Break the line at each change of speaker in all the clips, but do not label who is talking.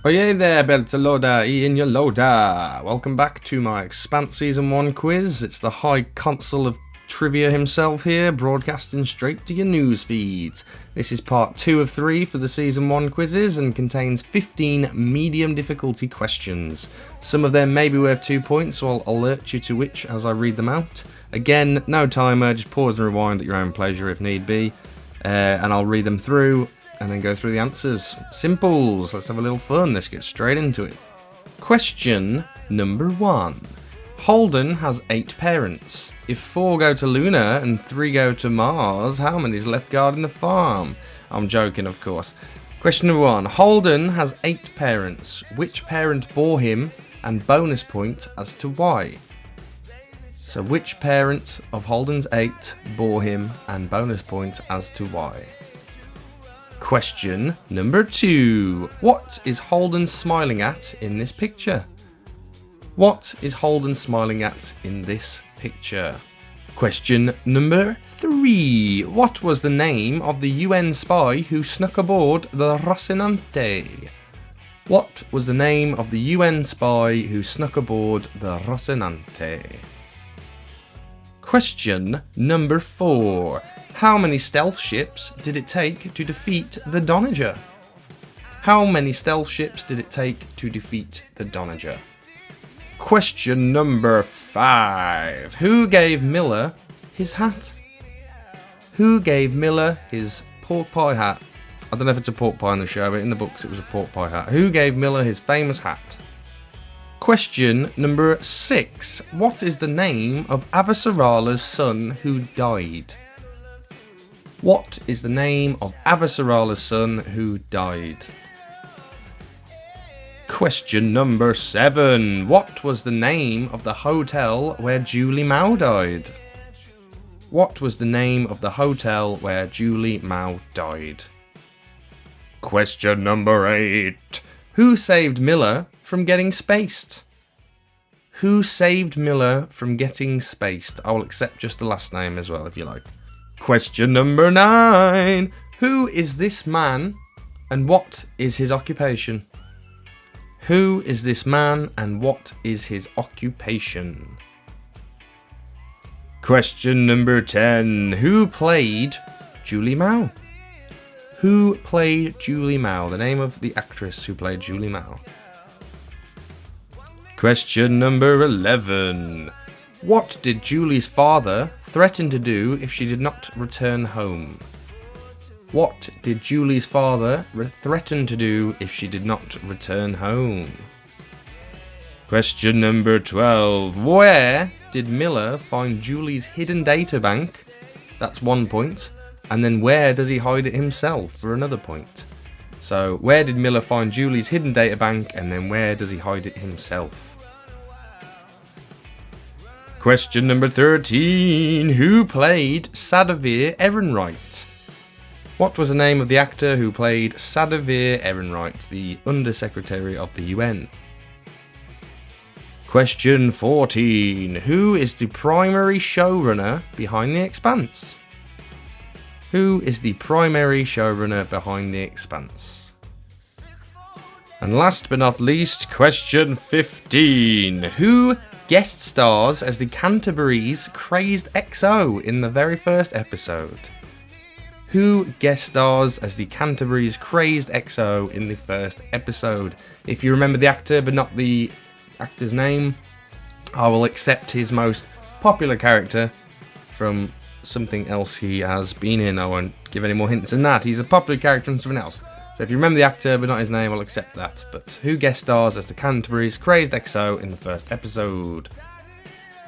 Oh yeah there, belterlowda, inyalowda. Welcome back to my Expanse Season 1 quiz. It's the High Consul of Trivia himself here, broadcasting straight to your news feeds. This is part 2 of 3 for the Season 1 quizzes and contains 15 medium difficulty questions. Some of them may be worth 2 points, so I'll alert you to which as I read them out. Again, no timer, just pause and rewind at your own pleasure if need be. And I'll read them through and then go through the answers. Simples, let's have a little fun, let's get straight into it. Question number 1. Holden has 8 parents. If 4 go to Luna and 3 go to Mars, how many is left guarding the farm? I'm joking, of course. Question number 1. Holden has 8 parents. Which parent bore him? And bonus point as to why. So which parent of Holden's 8 bore him? And bonus point as to why. Question number 2. What is Holden smiling at in this picture? What is Holden smiling at in this picture? Question number 3. What was the name of the UN spy who snuck aboard the Rocinante? What was the name of the UN spy who snuck aboard the Rocinante? Question number 4. How many stealth ships did it take to defeat the Donager? How many stealth ships did it take to defeat the Donager? Question number 5. Who gave Miller his hat? Who gave Miller his pork pie hat? I don't know if it's a pork pie in the show, but in the books it was a pork pie hat. Who gave Miller his famous hat? Question number 6. What is the name of Avasarala's son who died? What is the name of Avasarala's son who died? Question number 7. What was the name of the hotel where Julie Mao died? What was the name of the hotel where Julie Mao died? Question number 8. Who saved Miller from getting spaced? Who saved Miller from getting spaced? I will accept just the last name as well if you like. Question number 9. Who is this man and what is his occupation? Who is this man and what is his occupation? Question number 10. Who played Julie Mao? Who played Julie Mao? The name of the actress who played Julie Mao. Question number 11. What did Julie's father threaten to do if she did not return home? What did Julie's father threaten to do if she did not return home? Question number 12. Where did Miller find Julie's hidden data bank? That's 1 point. And then where does he hide it himself for another point? So where did Miller find Julie's hidden data bank and then where does he hide it himself? Question number 13. Who played Sadovir Ehrenreich? What was the name of the actor who played Sadovir Ehrenreich, the Undersecretary of the UN? Question 14. Who is the primary showrunner behind The Expanse? Who is the primary showrunner behind The Expanse? And last but not least, question 15. Who guest stars as the Canterbury's Crazed XO in the very first episode? Who guest stars as the Canterbury's Crazed XO in the first episode? If you remember the actor but not the actor's name, I will accept his most popular character from something else he has been in. I won't give any more hints than that. He's a popular character from something else. So if you remember the actor but not his name, I'll accept that. But who guest stars as the Canterbury's Crazed XO in the first episode?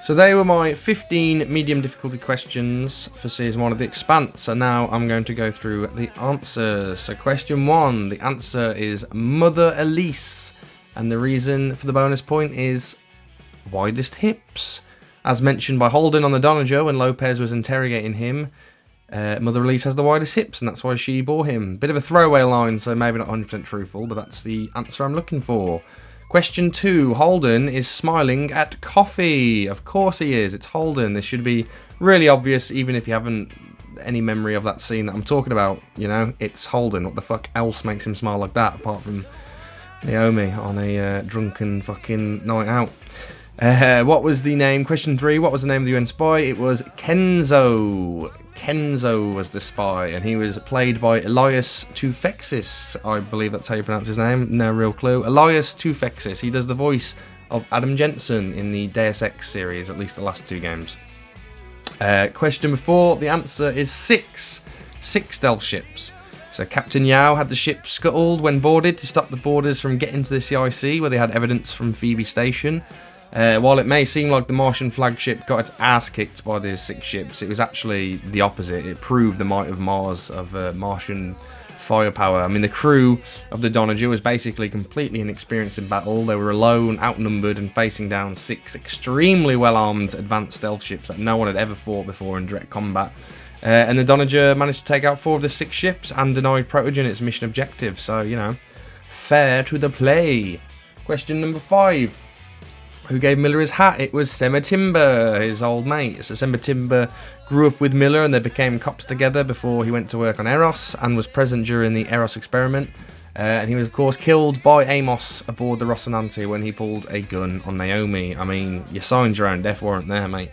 So they were my 15 medium difficulty questions for Season 1 of The Expanse. So now I'm going to go through the answers. So question 1, the answer is Mother Elise. And the reason for the bonus point is widest hips. As mentioned by Holden on the Donager when Lopez was interrogating him, Mother Elise has the widest hips, and that's why she bore him. Bit of a throwaway line, so maybe not 100% truthful, but that's the answer I'm looking for. Question 2. Holden is smiling at coffee. Of course he is. It's Holden. This should be really obvious, even if you haven't any memory of that scene that I'm talking about. You know, it's Holden. What the fuck else makes him smile like that, apart from Naomi on a drunken fucking night out. What was the name? Question 3. What was the name of the UN spy? It was Kenzo. Kenzo was the spy, and he was played by Elias Toufexis. I believe that's how you pronounce his name. No real clue. Elias Toufexis. He does the voice of Adam Jensen in the Deus Ex series, at least the last 2 games. Question 4. The answer is 6. 6 stealth ships. So Captain Yao had the ship scuttled when boarded to stop the boarders from getting to the CIC, where they had evidence from Phoebe Station. While it may seem like the Martian flagship got its ass kicked by the 6 ships, it was actually the opposite. It proved the might of Mars, of Martian firepower. I mean, the crew of the Doniger was basically completely inexperienced in battle. They were alone, outnumbered, and facing down 6 extremely well-armed advanced stealth ships that no one had ever fought before in direct combat. And the Doniger managed to take out 4 of the 6 ships and denied Protogen its mission objective. So, you know, fair to the play. Question number 5. Who gave Miller his hat? It was Semper Timber, his old mate. So Semper Timber grew up with Miller and they became cops together before he went to work on Eros and was present during the Eros experiment. And he was, of course, killed by Amos aboard the Rocinante when he pulled a gun on Naomi. I mean, you signed your own death warrant there, mate.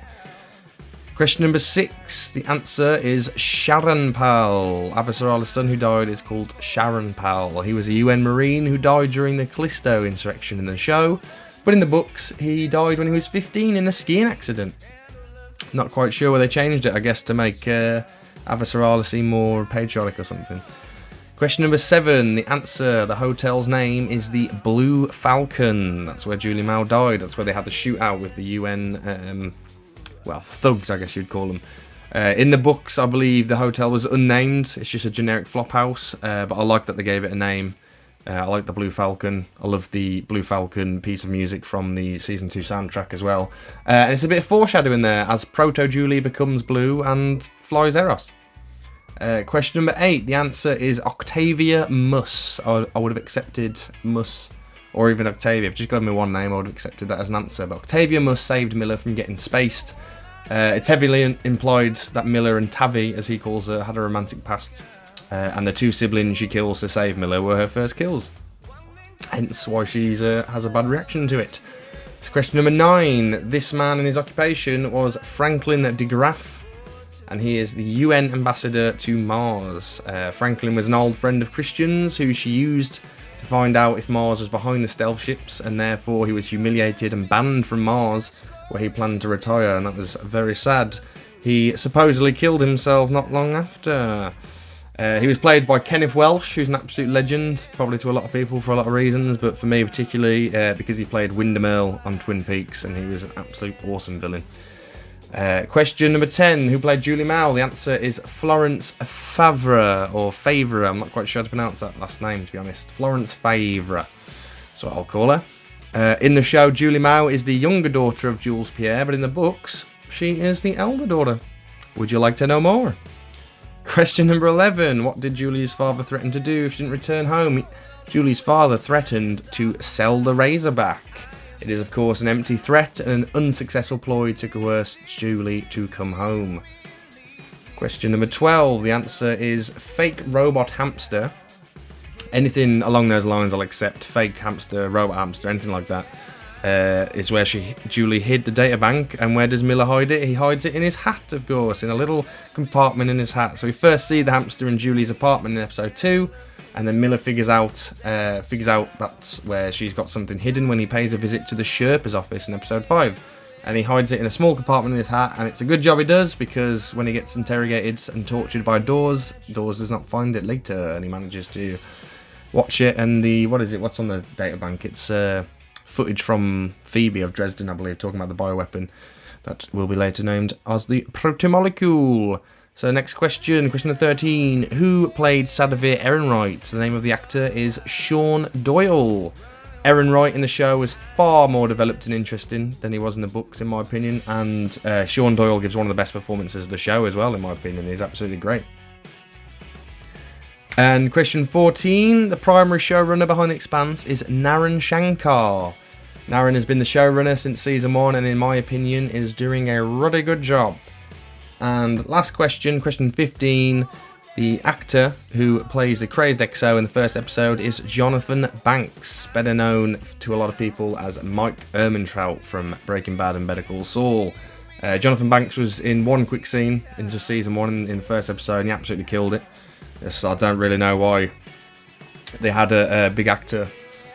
Question number 6. The answer is Sharanpal. Avasarala's son who died is called Sharanpal. He was a UN Marine who died during the Callisto insurrection in the show. But in the books, he died when he was 15 in a skiing accident. Not quite sure where they changed it, I guess, to make Avasarala seem more patriotic or something. Question number 7. The answer, the hotel's name is the Blue Falcon. That's where Julie Mao died. That's where they had the shootout with the UN, thugs, I guess you'd call them. In the books, I believe the hotel was unnamed. It's just a generic flop house, but I like that they gave it a name. I like the Blue Falcon. I love the Blue Falcon piece of music from the Season 2 soundtrack as well. And it's a bit of foreshadowing there as Proto-Julie becomes blue and flies Eros. Question number 8. The answer is Octavia Muss. I would have accepted Muss or even Octavia. If you just gave me one name, I would have accepted that as an answer. But Octavia Muss saved Miller from getting spaced. It's heavily implied that Miller and Tavi, as he calls her, had a romantic past. And the 2 siblings she kills to save Miller were her first kills. Hence why she has a bad reaction to it. So question number 9. This man and his occupation was Franklin de Graaf. And he is the UN ambassador to Mars. Franklin was an old friend of Christian's who she used to find out if Mars was behind the stealth ships. And therefore he was humiliated and banned from Mars, where he planned to retire. And that was very sad. He supposedly killed himself not long after. He was played by Kenneth Welsh, who's an absolute legend, probably to a lot of people for a lot of reasons, but for me particularly because he played Wyndham Earle on Twin Peaks, and he was an absolute awesome villain. Question number 10, who played Julie Mao? The answer is Florence Favre, or Favre, I'm not quite sure how to pronounce that last name, to be honest. Florence Favre, that's what I'll call her. In the show, Julie Mao is the younger daughter of Jules Pierre, but in the books, she is the elder daughter. Would you like to know more? Question number 11. What did Julie's father threaten to do if she didn't return home? Julie's father threatened to sell the Razorback. It is, of course, an empty threat and an unsuccessful ploy to coerce Julie to come home. Question number 12. The answer is fake robot hamster. Anything along those lines I'll accept. Fake hamster, robot hamster, anything like that. Is where Julie hid the databank. And where does Miller hide it? He hides it in his hat, of course, in a little compartment in his hat. So we first see the hamster in Julie's apartment in episode 2, and then Miller figures out that's where she's got something hidden when he pays a visit to the Sherpa's office in episode 5. And he hides it in a small compartment in his hat, and it's a good job he does, because when he gets interrogated and tortured by Dawes does not find it later, and he manages to watch it. And what's on the databank? It's footage from Phoebe of Dresden, I believe, talking about the bioweapon that will be later named as the protomolecule. So next question, question 13. Who played Sadovir Ehrenreich? The name of the actor is Sean Doyle. Ehrenreich in the show was far more developed and interesting than he was in the books, in my opinion, and Sean Doyle gives one of the best performances of the show as well, in my opinion. He's absolutely great. And question 14. The primary showrunner behind The Expanse is Naren Shankar. Naren has been the showrunner since season 1 and in my opinion is doing a ruddy good job. And last question, question 15. The actor who plays the crazed XO in the first episode is Jonathan Banks, better known to a lot of people as Mike Ehrmantraut from Breaking Bad and Better Call Saul. Jonathan Banks was in one quick scene into season 1 in the first episode, and he absolutely killed it. So I don't really know why they had a big actor.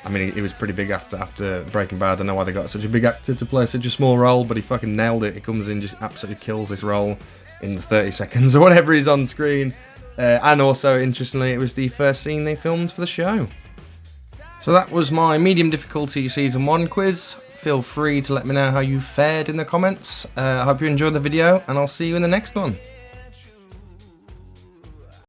I mean, he was pretty big after Breaking Bad. I don't know why they got such a big actor to play such a small role, but he fucking nailed it. He comes in, just absolutely kills this role in the 30 seconds or whatever he's on screen. And also, interestingly, it was the first scene they filmed for the show. So that was my medium difficulty season 1 quiz. Feel free to let me know how you fared in the comments. I hope you enjoyed the video, and I'll see you in the next one.